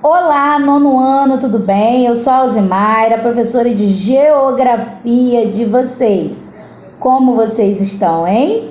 Olá, nono ano, tudo bem? Eu sou a Alzimaira, professora de Geografia de vocês. Como vocês estão, hein?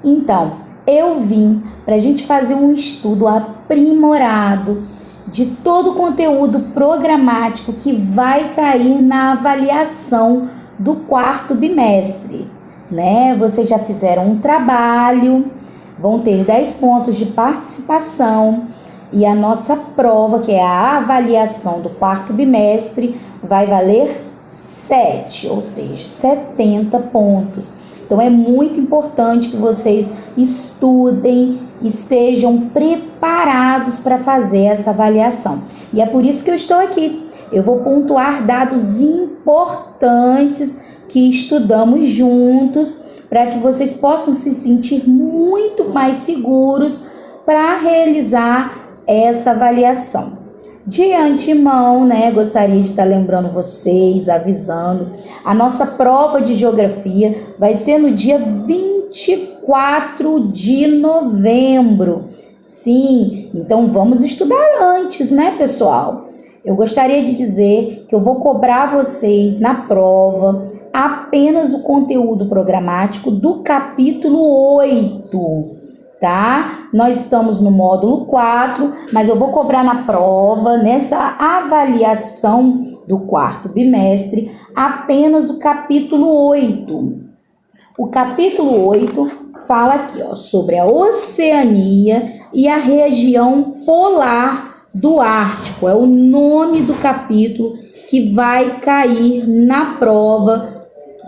Então, eu vim para a gente fazer um estudo aprimorado de todo o conteúdo programático que vai cair na avaliação do quarto bimestre, né? Vocês já fizeram um trabalho, vão ter 10 pontos de participação. E a nossa prova, que é a avaliação do quarto bimestre, vai valer 7, ou seja, 70 pontos. Então, é muito importante que vocês estudem, estejam preparados para fazer essa avaliação. E é por isso que eu estou aqui. Eu vou pontuar dados importantes que estudamos juntos, para que vocês possam se sentir muito mais seguros para realizar essa avaliação. De antemão, gostaria de estar lembrando vocês, avisando, a nossa prova de geografia vai ser no dia 24 de novembro. Sim, então vamos estudar antes, pessoal? Eu gostaria de dizer que eu vou cobrar vocês na prova apenas o conteúdo programático do capítulo 8. Tá? Nós estamos no módulo 4, mas eu vou cobrar na prova, nessa avaliação do quarto bimestre, apenas o capítulo 8. O capítulo 8 fala aqui, sobre a Oceania e a região polar do Ártico. É o nome do capítulo que vai cair na prova,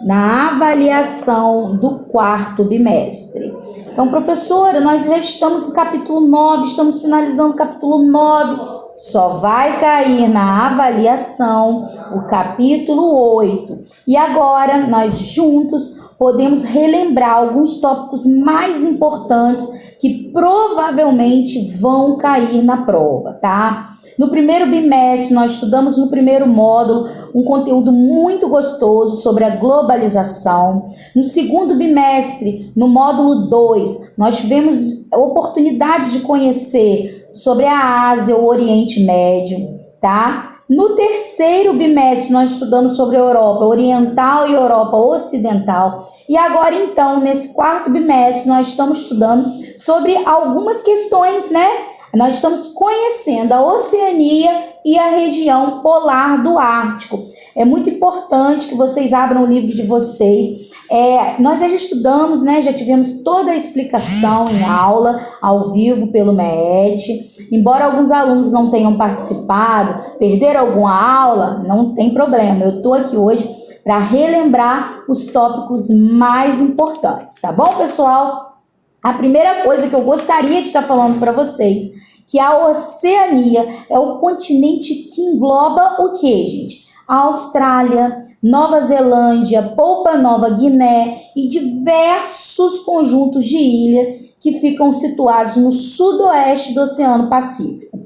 na avaliação do quarto bimestre. Então, professora, nós já estamos no capítulo 9, estamos finalizando o capítulo 9. Só vai cair na avaliação o capítulo 8. E agora, nós juntos podemos relembrar alguns tópicos mais importantes que provavelmente vão cair na prova, tá? No primeiro bimestre, nós estudamos no primeiro módulo um conteúdo muito gostoso sobre a globalização. No segundo bimestre, no módulo 2, nós tivemos a oportunidade de conhecer sobre a Ásia, o Oriente Médio, tá? No terceiro bimestre, nós estudamos sobre a Europa Oriental e Europa Ocidental. E agora, então, nesse quarto bimestre, nós estamos estudando sobre algumas questões, Nós estamos conhecendo a Oceania e a região polar do Ártico. É muito importante que vocês abram o livro de vocês. Nós já estudamos, já tivemos toda a explicação em aula, ao vivo pelo MEET. Embora alguns alunos não tenham participado, perderam alguma aula, não tem problema. Eu estou aqui hoje para relembrar os tópicos mais importantes, tá bom, pessoal? A primeira coisa que eu gostaria de estar falando para vocês, que a Oceania é o continente que engloba o quê, gente? A Austrália, Nova Zelândia, Papua Nova Guiné e diversos conjuntos de ilhas que ficam situados no sudoeste do Oceano Pacífico,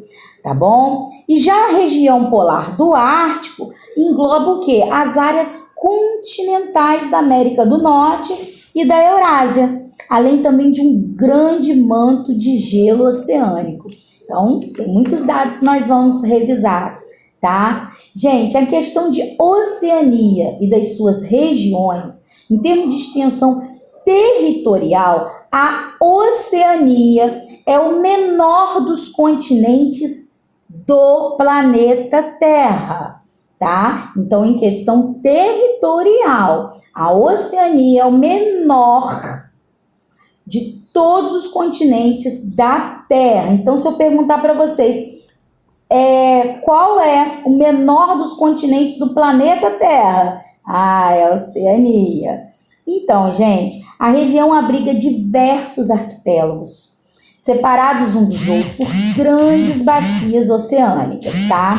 tá bom? E já a região polar do Ártico engloba o quê? As áreas continentais da América do Norte e da Eurásia, além também de um grande manto de gelo oceânico. Então, tem muitos dados que nós vamos revisar, tá? Gente, a questão de Oceania e das suas regiões, em termos de extensão territorial, a Oceania é o menor dos continentes do planeta Terra, tá? Então, em questão territorial, a Oceania é o menor de todos os continentes da Terra. Então, se eu perguntar para vocês, qual é o menor dos continentes do planeta Terra? É a Oceania. Então, gente, a região abriga diversos arquipélagos, separados uns dos outros por grandes bacias oceânicas, tá?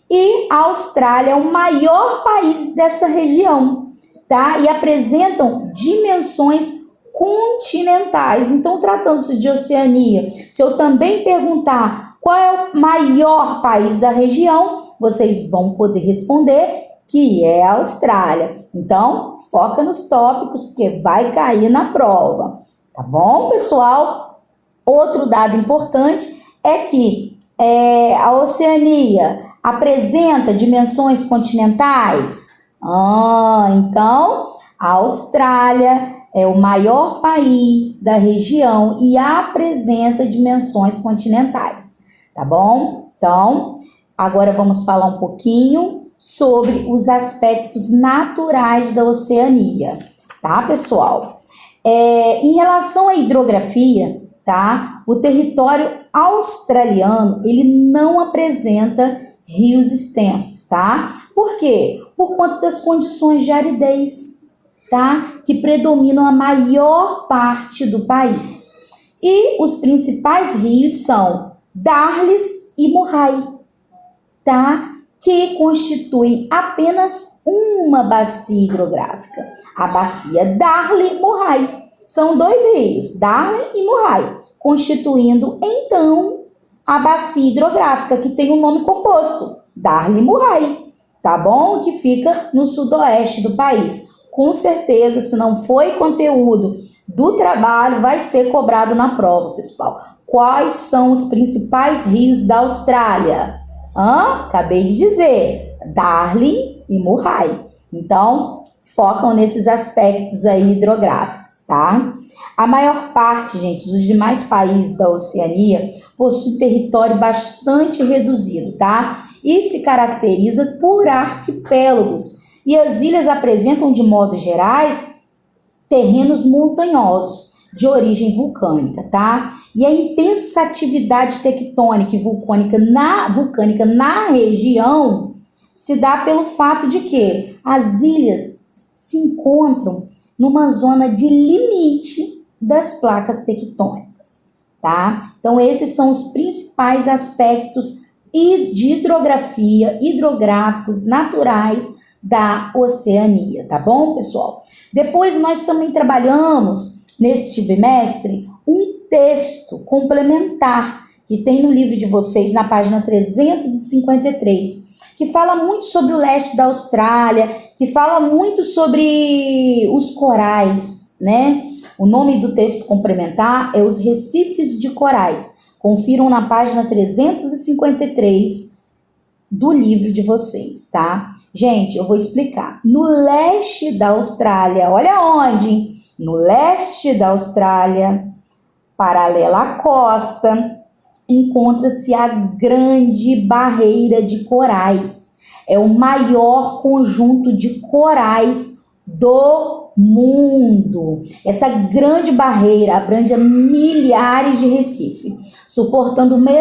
E a Austrália é o maior país desta região, tá? E apresentam dimensões continentais. Então, tratando-se de Oceania, se eu também perguntar qual é o maior país da região, vocês vão poder responder que é a Austrália. Então, foca nos tópicos, porque vai cair na prova. Tá bom, pessoal? Outro dado importante é que a Oceania apresenta dimensões continentais? Então, a Austrália é o maior país da região e apresenta dimensões continentais, tá bom? Então, agora vamos falar um pouquinho sobre os aspectos naturais da Oceania, tá, pessoal? Em relação à hidrografia, tá? O território australiano, ele não apresenta rios extensos, tá? Por quê? Por conta das condições de aridez, tá? Que predominam a maior parte do país. E os principais rios são Darles e Murray, tá? Que constituem apenas uma bacia hidrográfica. A bacia Darley-Murray. São dois rios, Darley e Murray, constituindo, então, a bacia hidrográfica, que tem um nome composto, Darley-Murray, tá bom? Que fica no sudoeste do país. Com certeza, se não foi conteúdo do trabalho, vai ser cobrado na prova, pessoal. Quais são os principais rios da Austrália? Acabei de dizer, Darley e Murray. Então, focam nesses aspectos aí hidrográficos, tá? A maior parte, gente, dos demais países da Oceania possui território bastante reduzido, tá? E se caracteriza por arquipélagos. E as ilhas apresentam, de modo gerais, terrenos montanhosos de origem vulcânica, tá? E a intensa atividade tectônica e vulcânica na região se dá pelo fato de que as ilhas se encontram numa zona de limite das placas tectônicas, tá? Então, esses são os principais aspectos de hidrografia, hidrográficos naturais da Oceania, tá bom, pessoal? Depois, nós também trabalhamos, neste bimestre, um texto complementar que tem no livro de vocês, na página 353, que fala muito sobre o leste da Austrália, que fala muito sobre os corais, né? O nome do texto complementar é Os Recifes de Corais. Confiram na página 353 do livro de vocês, tá? Gente, eu vou explicar. No leste da Austrália, olha onde? No leste da Austrália, paralela à costa, encontra-se a Grande Barreira de Corais. É o maior conjunto de corais do mundo. Essa grande barreira abrange milhares de recifes, suportando uma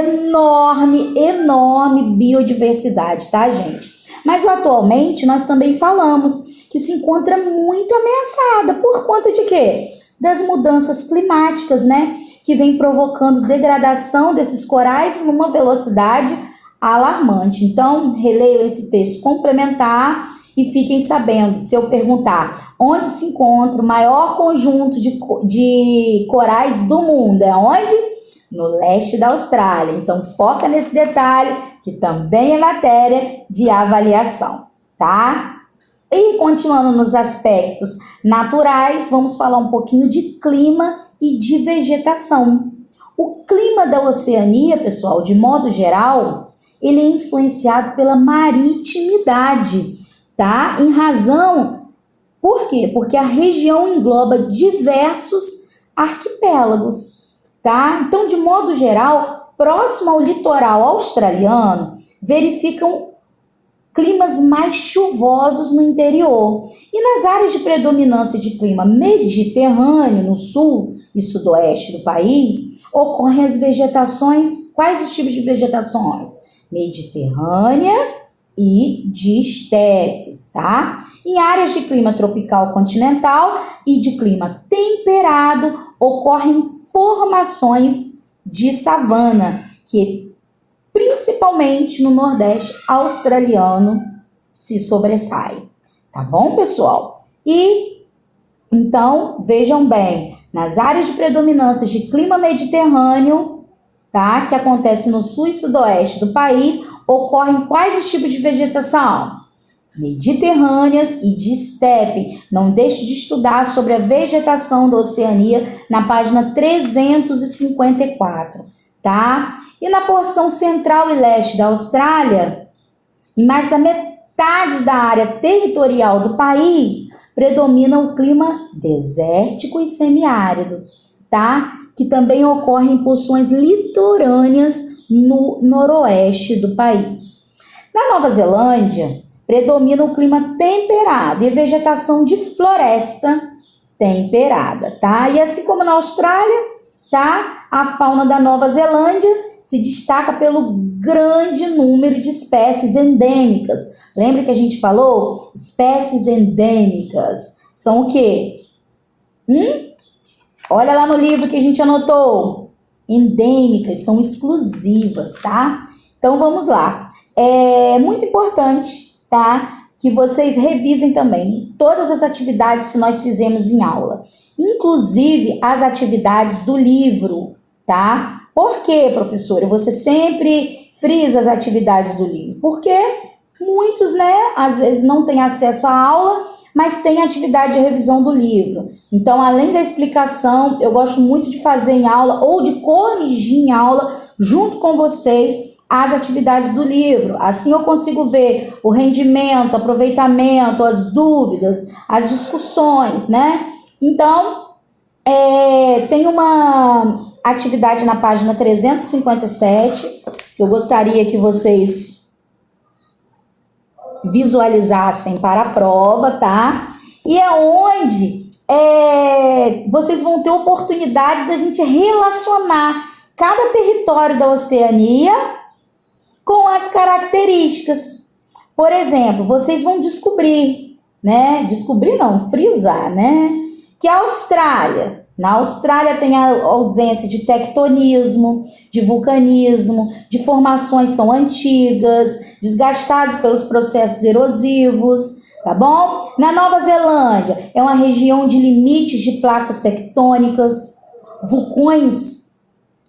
enorme biodiversidade, tá, gente? Mas atualmente nós também falamos que se encontra muito ameaçada. Por conta de quê? Das mudanças climáticas, né? Que vem provocando degradação desses corais numa velocidade alarmante. Então, releio esse texto complementar e fiquem sabendo, se eu perguntar onde se encontra o maior conjunto de corais do mundo, é onde? No leste da Austrália. Então, foca nesse detalhe, que também é matéria de avaliação, tá? E continuando nos aspectos naturais, vamos falar um pouquinho de clima e de vegetação. O clima da Oceania, pessoal, de modo geral, ele é influenciado pela maritimidade, tá? Em razão, por quê? Porque a região engloba diversos arquipélagos, tá? Então, de modo geral, próximo ao litoral australiano, verificam climas mais chuvosos no interior. E nas áreas de predominância de clima mediterrâneo, no sul e sudoeste do país, ocorrem as vegetações. Quais os tipos de vegetações? Mediterrâneas e de estepes, tá? Em áreas de clima tropical continental e de clima temperado, ocorrem formações de savana, que principalmente no Nordeste australiano se sobressai. Tá bom, pessoal? E, então, vejam bem, nas áreas de predominância de clima mediterrâneo, tá? Que acontece no sul e sudoeste do país, ocorrem quais os tipos de vegetação? Mediterrâneas e de estepe. Não deixe de estudar sobre a vegetação da Oceania na página 354, tá? E na porção central e leste da Austrália, em mais da metade da área territorial do país, predomina o clima desértico e semiárido, tá? Que também ocorre em porções litorâneas no noroeste do país. Na Nova Zelândia, predomina o clima temperado e vegetação de floresta temperada, tá? E assim como na Austrália, tá? A fauna da Nova Zelândia se destaca pelo grande número de espécies endêmicas. Lembra que a gente falou? Espécies endêmicas são o quê? Olha lá no livro que a gente anotou. Endêmicas são exclusivas, tá? Então vamos lá. É muito importante, tá? Que vocês revisem também todas as atividades que nós fizemos em aula, inclusive as atividades do livro, tá? Por quê, professora? Você sempre frisa as atividades do livro? Porque muitos, né, às vezes não têm acesso à aula, mas tem atividade de revisão do livro. Então, além da explicação, eu gosto muito de fazer em aula ou de corrigir em aula junto com vocês as atividades do livro. Assim eu consigo ver o rendimento, o aproveitamento, as dúvidas, as discussões, né? Então, tem uma atividade na página 357 que eu gostaria que vocês visualizassem para a prova, tá? E é onde vocês vão ter oportunidade da gente relacionar cada território da Oceania com as características. Por exemplo, vocês vão descobrir, né? Descobrir não, frisar, né? Que a Austrália, na Austrália tem a ausência de tectonismo, de vulcanismo, de formações são antigas, desgastadas pelos processos erosivos, tá bom? Na Nova Zelândia é uma região de limites de placas tectônicas, vulcões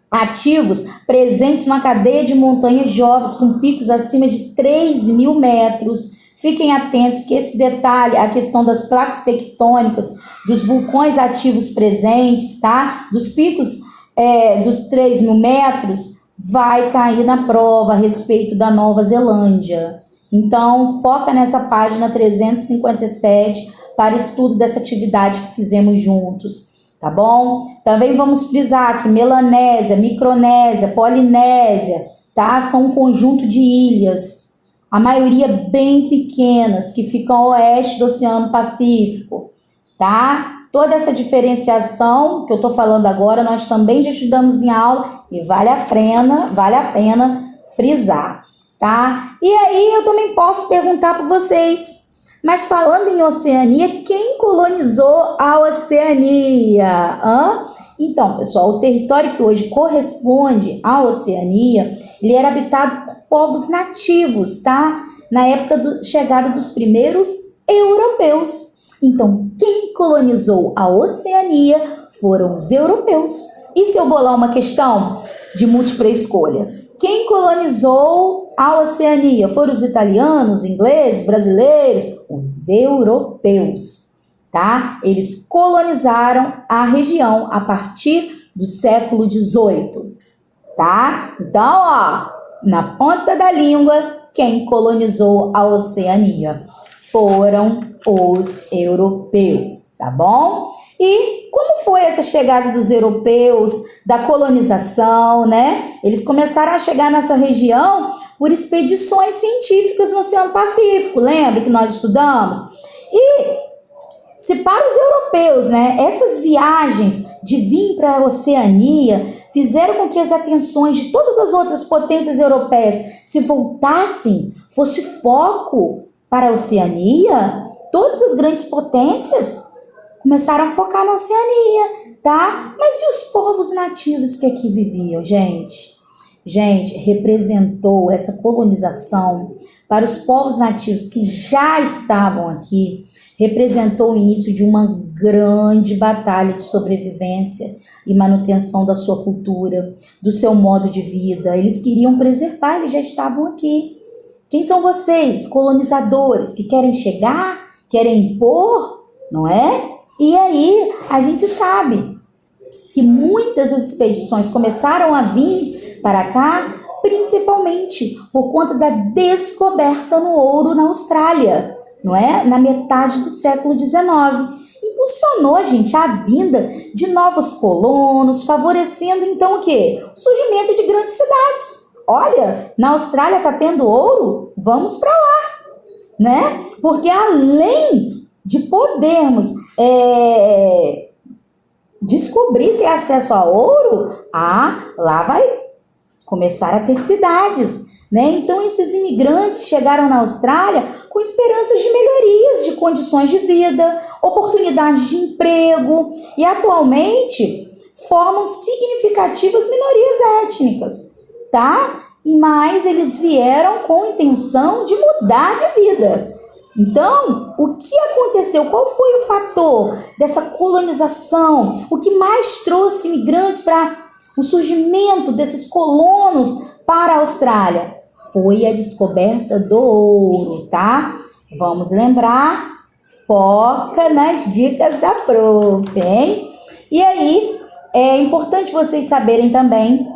ativos presentes numa cadeia de montanhas jovens com picos acima de 3.000 metros. Fiquem atentos que esse detalhe, a questão das placas tectônicas, dos vulcões ativos presentes, tá? Dos picos dos 3.000 metros, vai cair na prova a respeito da Nova Zelândia. Então, foca nessa página 357 para estudo dessa atividade que fizemos juntos. Tá bom? Também vamos frisar que Melanésia, Micronésia, Polinésia, tá? São um conjunto de ilhas, a maioria bem pequenas, que ficam ao oeste do Oceano Pacífico, tá? Toda essa diferenciação que eu tô falando agora, nós também já estudamos em aula e vale a pena frisar, tá? E aí eu também posso perguntar para vocês, mas falando em Oceania, quem colonizou a Oceania? Então, pessoal, o território que hoje corresponde à Oceania, ele era habitado por povos nativos, tá? Na época da chegada dos primeiros europeus. Então, quem colonizou a Oceania foram os europeus. E se eu bolar uma questão de múltipla escolha? Quem colonizou a Oceania? Foram os italianos, ingleses, brasileiros? Os europeus, tá? Eles colonizaram a região a partir do século XVIII, tá? Então, ó, na ponta da língua, quem colonizou a Oceania? Foram os europeus, tá bom? E como foi essa chegada dos europeus, da colonização, né? Eles começaram a chegar nessa região por expedições científicas no Oceano Pacífico, lembra que nós estudamos? E se para os europeus, né, essas viagens de vir para a Oceania fizeram com que as atenções de todas as outras potências europeias se voltassem, fosse foco para a Oceania, todas as grandes potências começaram a focar na Oceania, tá? Mas e os povos nativos que aqui viviam, gente? Gente, representou essa colonização para os povos nativos que já estavam aqui, representou o início de uma grande batalha de sobrevivência e manutenção da sua cultura, do seu modo de vida. Eles queriam preservar, eles já estavam aqui. Quem são vocês, colonizadores, que querem chegar, querem impor, não é? E aí a gente sabe que muitas das expedições começaram a vir para cá, principalmente por conta da descoberta no ouro na Austrália, não é? Na metade do século XIX. Impulsionou, gente, a vinda de novos colonos, favorecendo então o quê? O surgimento de grandes cidades. Olha, na Austrália está tendo ouro? Vamos para lá, né? Porque além de podermos descobrir, ter acesso a ouro, lá vai começar a ter cidades, né? Então esses imigrantes chegaram na Austrália com esperanças de melhorias de condições de vida, oportunidades de emprego e atualmente formam significativas minorias étnicas, tá? Mas eles vieram com a intenção de mudar de vida. Então, o que aconteceu? Qual foi o fator dessa colonização? O que mais trouxe imigrantes para o surgimento desses colonos para a Austrália? Foi a descoberta do ouro, tá? Vamos lembrar, foca nas dicas da prof, hein? E aí, é importante vocês saberem também,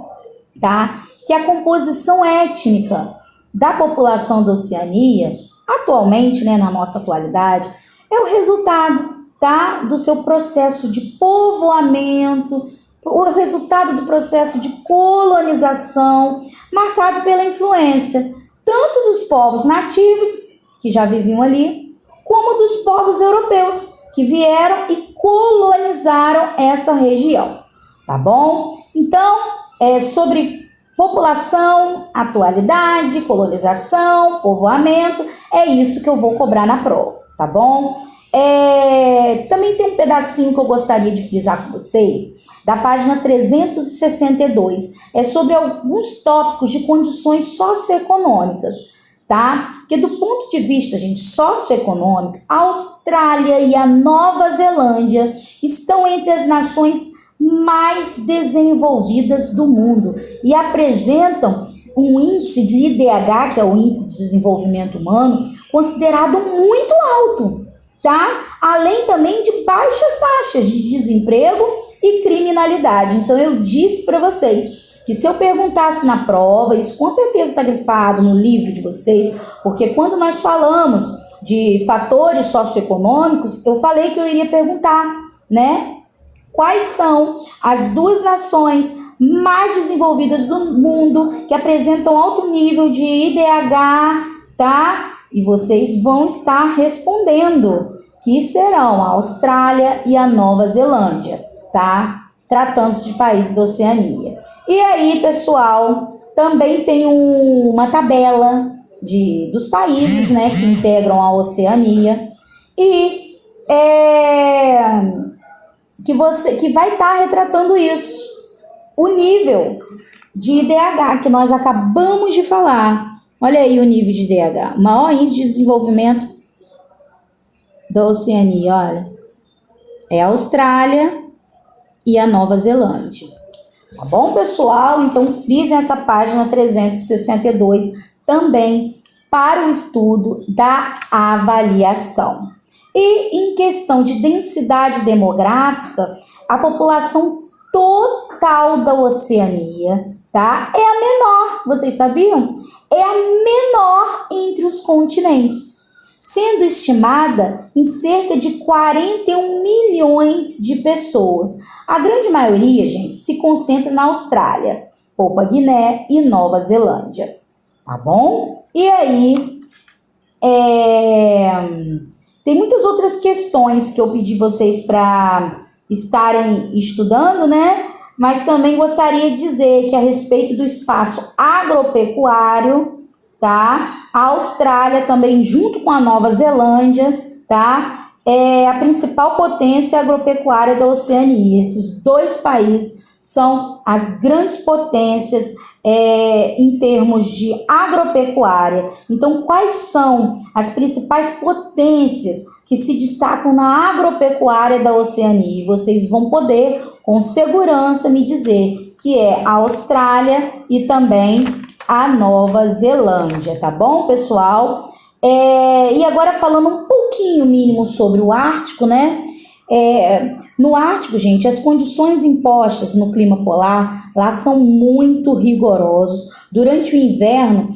tá? Que a composição étnica da população da Oceania, atualmente, né, na nossa atualidade, é o resultado, tá, do seu processo de povoamento, o resultado do processo de colonização, marcado pela influência tanto dos povos nativos, que já viviam ali, como dos povos europeus, que vieram e colonizaram essa região, tá bom? Então, sobre população, atualidade, colonização, povoamento, é isso que eu vou cobrar na prova, tá bom? Também tem um pedacinho que eu gostaria de frisar com vocês, da página 362, é sobre alguns tópicos de condições socioeconômicas, tá? Porque do ponto de vista, gente, socioeconômico, a Austrália e a Nova Zelândia estão entre as nações mais desenvolvidas do mundo e apresentam um índice de IDH, que é o Índice de Desenvolvimento Humano, considerado muito alto, tá? Além também de baixas taxas de desemprego e criminalidade. Então eu disse para vocês que se eu perguntasse na prova, isso com certeza está grifado no livro de vocês, porque quando nós falamos de fatores socioeconômicos, eu falei que eu iria perguntar, né? Quais são as duas nações mais desenvolvidas do mundo que apresentam alto nível de IDH, tá? E vocês vão estar respondendo que serão a Austrália e a Nova Zelândia, tá? Tratando-se de países da Oceania. E aí, pessoal, também tem uma tabela dos países, né, que integram a Oceania e que vai estar retratando isso. O nível de IDH que nós acabamos de falar. Olha aí o nível de IDH. O maior índice de desenvolvimento da Oceania, olha. É a Austrália e a Nova Zelândia. Tá bom, pessoal? Então, frisem essa página 362 também para o estudo da avaliação. E em questão de densidade demográfica, a população total da Oceania, tá? É a menor, vocês sabiam? É a menor entre os continentes, sendo estimada em cerca de 41 milhões de pessoas. A grande maioria, gente, se concentra na Austrália, Papua Guiné e Nova Zelândia, tá bom? E aí, tem muitas outras questões que eu pedi vocês para estarem estudando, né? Mas também gostaria de dizer que a respeito do espaço agropecuário, tá? A Austrália também, junto com a Nova Zelândia, tá? É a principal potência agropecuária da Oceania. Esses dois países são as grandes potências em termos de agropecuária. Então, quais são as principais potências que se destacam na agropecuária da Oceania? Vocês vão poder, com segurança, me dizer que é a Austrália e também a Nova Zelândia, tá bom, pessoal? E agora falando um pouquinho mínimo sobre o Ártico, né? No Ártico, gente, as condições impostas no clima polar lá são muito rigorosos. Durante o inverno,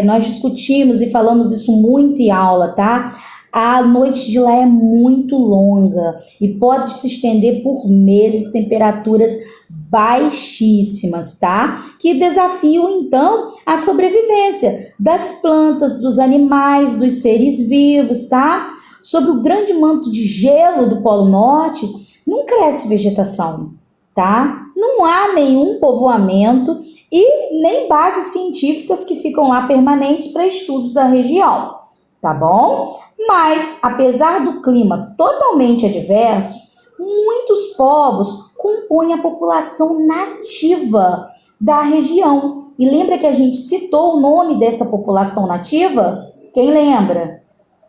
nós discutimos e falamos isso muito em aula, tá? A noite de lá é muito longa e pode se estender por meses, temperaturas baixíssimas, tá? Que desafiam, então, a sobrevivência das plantas, dos animais, dos seres vivos, tá? Sob o grande manto de gelo do Polo Norte, não cresce vegetação, tá? Não há nenhum povoamento e nem bases científicas que ficam lá permanentes para estudos da região, tá bom? Mas, apesar do clima totalmente adverso, muitos povos compõem a população nativa da região. E lembra que a gente citou o nome dessa população nativa? Quem lembra?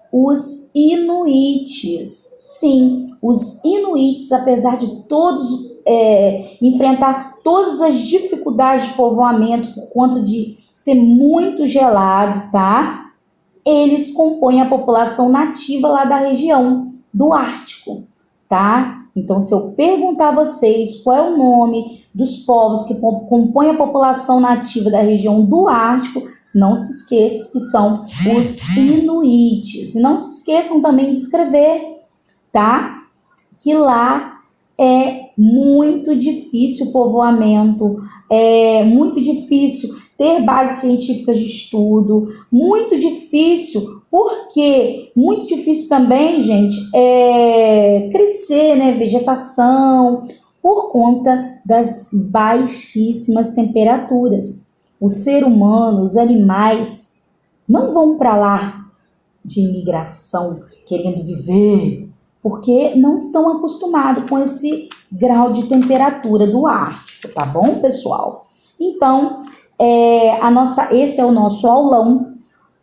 Os Inuites. Sim, os Inuites, apesar de todos enfrentar todas as dificuldades de povoamento por conta de ser muito gelado, tá? Eles compõem a população nativa lá da região do Ártico, tá? Então, se eu perguntar a vocês qual é o nome dos povos que compõem a população nativa da região do Ártico, não se esqueça que são os Inuites. E não se esqueçam também de escrever, tá? Que lá é muito difícil o povoamento, é muito difícil ter bases científicas de estudo, muito difícil, porque muito difícil também, gente, crescer, né, vegetação, por conta das baixíssimas temperaturas. O ser humano, os animais, não vão para lá de imigração, querendo viver, porque não estão acostumados com esse grau de temperatura do Ártico, tá bom, pessoal? Então, esse é o nosso aulão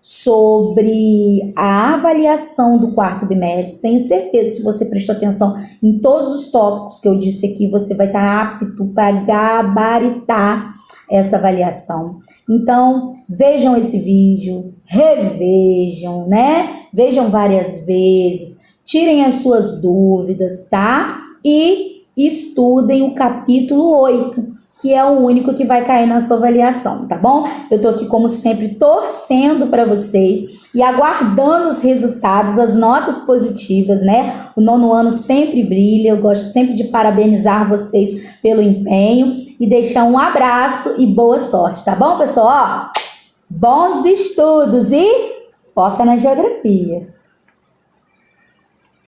sobre a avaliação do quarto bimestre. Tenho certeza, se você prestou atenção em todos os tópicos que eu disse aqui, você vai estar apto para gabaritar essa avaliação. Então, vejam esse vídeo, revejam, né? Vejam várias vezes, tirem as suas dúvidas, tá? E estudem o capítulo 8, que é o único que vai cair na sua avaliação, tá bom? Eu tô aqui, como sempre, torcendo para vocês e aguardando os resultados, as notas positivas, né? O 9º ano sempre brilha, eu gosto sempre de parabenizar vocês pelo empenho e deixar um abraço e boa sorte, tá bom, pessoal? Bons estudos e foca na geografia!